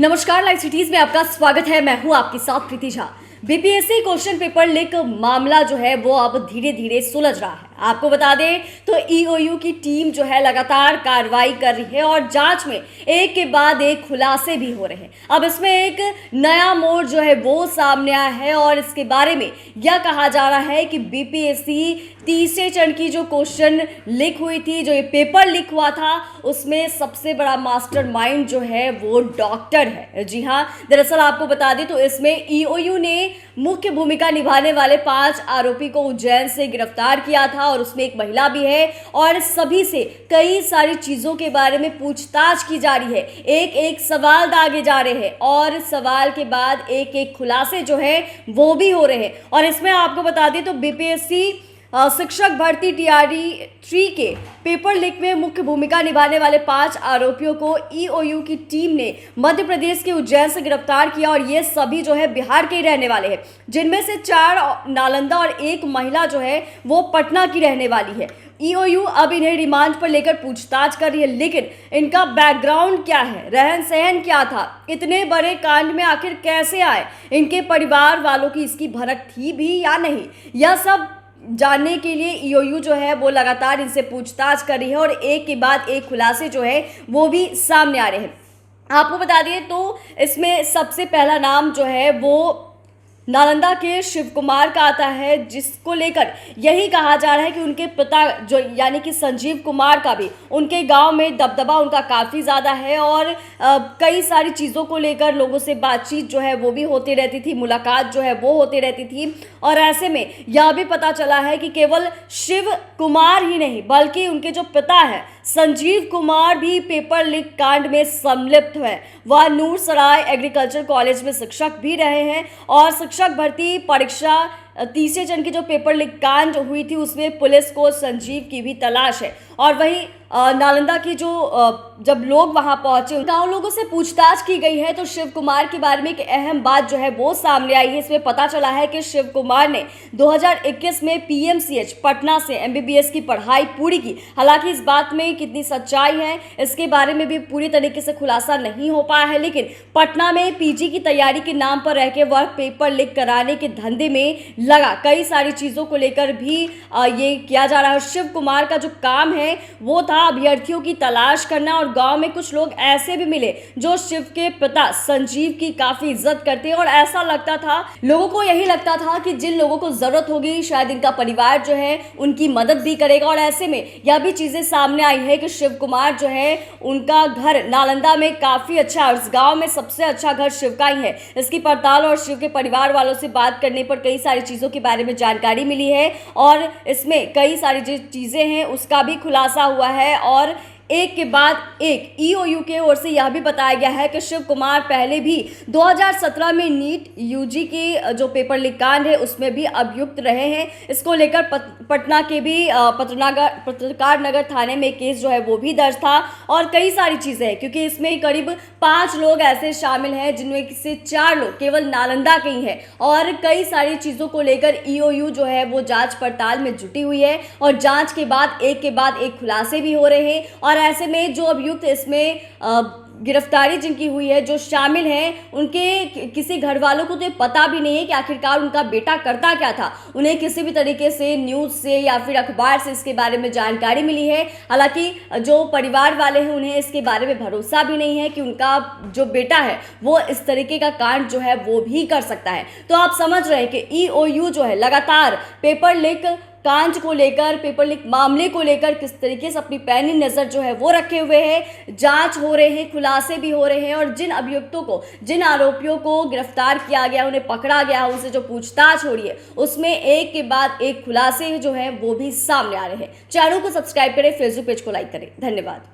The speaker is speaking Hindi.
नमस्कार, लाइव सिटीज में आपका स्वागत है। मैं हूं आपके साथ Preeti Jha. BPSC question paper leak मामला जो है वो अब धीरे धीरे सुलझ रहा है। आपको बता दें तो ईओयू की टीम जो है लगातार कार्रवाई कर रही है और जांच में एक के बाद एक खुलासे भी हो रहे हैं। अब इसमें एक नया मोड़ जो है वो सामने आया है और इसके बारे में यह कहा जा रहा है कि बीपीएससी तीसरे चरण की जो क्वेश्चन लीक हुई थी, जो ये पेपर लीक हुआ था, उसमें सबसे बड़ा मास्टरमाइंड जो है वो डॉक्टर है। जी हाँ, दरअसल आपको बता दें तो इसमें ईओयू ने मुख्य भूमिका निभाने वाले 5 आरोपी को उज्जैन से गिरफ्तार किया था और उसमें एक महिला भी है और सभी से कई सारी चीजों के बारे में पूछताछ की जा रही है। एक एक सवाल दागे जा रहे हैं और सवाल के बाद एक एक खुलासे जो है वो भी हो रहे हैं। और इसमें आपको बता दें तो बीपीएससी शिक्षक भर्ती टीआरई 3 के पेपर लीक में मुख्य भूमिका निभाने वाले 5 आरोपियों को ईओयू की टीम ने मध्य प्रदेश के उज्जैन से गिरफ्तार किया और ये सभी जो है बिहार के ही रहने वाले हैं, जिनमें से 4 नालंदा और एक महिला जो है वो पटना की रहने वाली है। ईओयू अब इन्हें रिमांड पर लेकर पूछताछ कर रही है, लेकिन इनका बैकग्राउंड क्या है, रहन सहन क्या था, इतने बड़े कांड में आखिर कैसे आए, इनके परिवार वालों की इसकी भनक थी भी या नहीं, यह सब जानने के लिए ईओयू जो है वो लगातार इनसे पूछताछ कर रही है और एक के बाद एक खुलासे जो है वो भी सामने आ रहे हैं। आपको बता दिए तो इसमें सबसे पहला नाम जो है वो नालंदा के शिव कुमार का आता है, जिसको लेकर यही कहा जा रहा है कि उनके पिता जो यानी कि संजीव कुमार का भी उनके गांव में दबदबा उनका काफ़ी ज़्यादा है और कई सारी चीज़ों को लेकर लोगों से बातचीत जो है वो भी होती रहती थी, मुलाकात जो है वो होती रहती थी। और ऐसे में यह भी पता चला है कि केवल शिव कुमार ही नहीं बल्कि उनके जो पिता हैं संजीव कुमार भी पेपर लीक कांड में सम्मिलित हैं। वह नूरसराय एग्रीकल्चर कॉलेज में शिक्षक भी रहे हैं और शिक्षक भर्ती परीक्षा तीसरे चरण की जो पेपर लीक कांड हुई थी उसमें पुलिस को संजीव की भी तलाश है। और वहीं नालंदा की जो जब लोग वहां पहुंचे गांव लोगों से पूछताछ की गई है तो शिव कुमार के बारे में एक अहम बात जो है वो सामने आई है। इसमें पता चला है कि शिव कुमार ने 2021 में पीएमसीएच पटना से एमबीबीएस की पढ़ाई पूरी की। हालांकि इस बात में कितनी सच्चाई है इसके बारे में भी पूरी तरीके से खुलासा नहीं हो पाया है, लेकिन पटना में पीजी की तैयारी के नाम पर रह के वह पेपर लीक कराने के धंधे में लगा। कई सारी चीज़ों को लेकर भी ये किया जा रहा है। शिव कुमार का जो काम है वो था अभ्यर्थियों की तलाश करना और गांव में कुछ लोग ऐसे भी मिले जो शिव के पिता संजीव की काफ़ी इज्जत करते हैं और ऐसा लगता था, लोगों को यही लगता था कि जिन लोगों को ज़रूरत होगी शायद इनका परिवार जो है उनकी मदद भी करेगा। और ऐसे में यह भी चीज़ें सामने आई है कि शिव कुमार जो है उनका घर नालंदा में काफ़ी अच्छा, उस गाँव में सबसे अच्छा घर शिव का ही है। इसकी पड़ताल और शिव के परिवार वालों से बात करने पर कई सारी चीज़ों के बारे में जानकारी मिली है और इसमें कई सारी जो चीज़ें हैं उसका भी खुलासा हुआ है। और एक के बाद एक ईओयू के ओर से यह भी बताया गया है कि शिव कुमार पहले भी 2017 में नीट यूजी की जो पेपर लीक कांड है उसमें भी अभियुक्त रहे हैं। इसको लेकर पटना के भी पत्रकार नगर थाने में केस जो है वो भी दर्ज था और कई सारी चीज़ें हैं, क्योंकि इसमें करीब 5 लोग ऐसे शामिल हैं जिनमें से 4 लोग केवल नालंदा के ही हैं और कई सारी चीज़ों को लेकर ईओयू जो है वो जांच पड़ताल में जुटी हुई है और जांच के बाद एक खुलासे भी हो रहे हैं। और ऐसे में जो अभियुक्त इसमें गिरफ्तारी जिनकी हुई है, जो शामिल हैं, उनके किसी घर वालों को तो पता भी नहीं है कि आखिरकार उनका बेटा करता क्या था। उन्हें किसी भी तरीके से न्यूज़ से या फिर अखबार से इसके बारे में जानकारी मिली है। हालांकि जो परिवार वाले हैं उन्हें इसके बारे में भरोसा भी नहीं है कि उनका जो बेटा है वो इस तरीके का कांड जो है वो भी कर सकता है। तो आप समझ रहे हैं कि ईओयू जो है लगातार पेपर लीक कांड को लेकर, पेपर लीक मामले को लेकर किस तरीके से अपनी पैनी नज़र जो है वो रखे हुए हैं। जांच हो रहे हैं, खुलासे भी हो रहे हैं और जिन अभियुक्तों को, जिन आरोपियों को गिरफ्तार किया गया, उन्हें पकड़ा गया, उनसे जो पूछताछ हो रही है उसमें एक के बाद एक खुलासे जो है वो भी सामने आ रहे हैं। चैनल को सब्सक्राइब करें, फेसबुक पेज को लाइक करें। धन्यवाद।